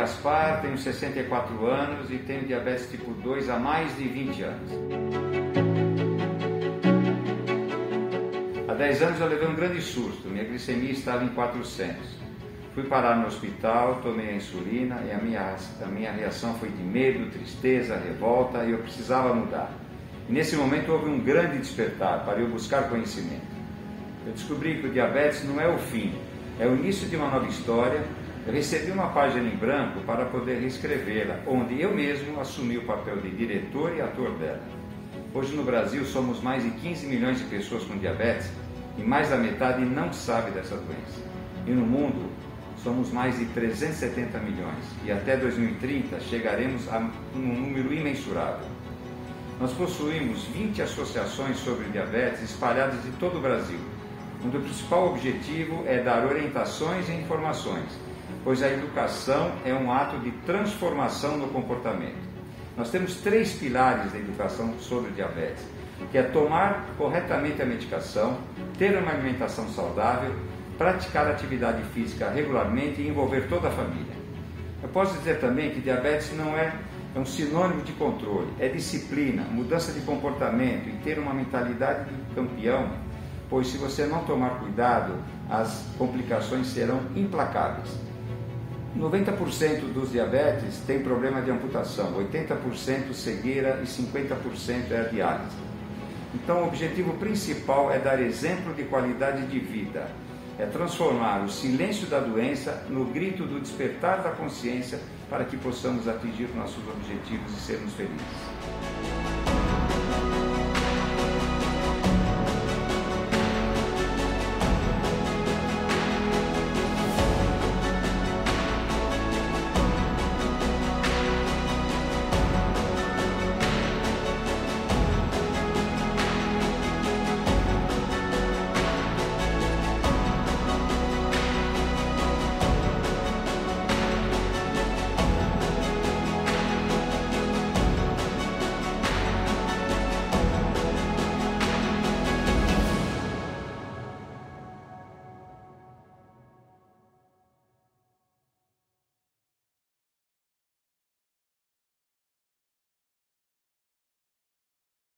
Gaspar, tenho 64 anos e tenho diabetes tipo 2 há mais de 20 anos. Há 10 anos eu levei um grande susto, minha glicemia estava em 400. Fui parar no hospital, tomei a insulina e a minha reação foi de medo, tristeza, revolta e eu precisava mudar. E nesse momento houve um grande despertar para eu buscar conhecimento. Eu descobri que o diabetes não é o fim, é o início de uma nova história. Eu recebi uma página em branco para poder reescrevê-la, onde eu mesmo assumi o papel de diretor e ator dela. Hoje no Brasil somos mais de 15 milhões de pessoas com diabetes e mais da metade não sabe dessa doença. E no mundo somos mais de 370 milhões e até 2030 chegaremos a um número imensurável. Nós possuímos 20 associações sobre diabetes espalhadas em todo o Brasil, onde o principal objetivo é dar orientações e informações, pois a educação é um ato de transformação no comportamento. Nós temos 3 pilares da educação sobre diabetes, que é tomar corretamente a medicação, ter uma alimentação saudável, praticar atividade física regularmente e envolver toda a família. Eu posso dizer também que diabetes não é um sinônimo de controle, é disciplina, mudança de comportamento e ter uma mentalidade de campeão, pois se você não tomar cuidado, as complicações serão implacáveis. 90% dos diabetes tem problema de amputação, 80% cegueira e 50% é a diálise. Então o objetivo principal é dar exemplo de qualidade de vida, é transformar o silêncio da doença no grito do despertar da consciência para que possamos atingir nossos objetivos e sermos felizes.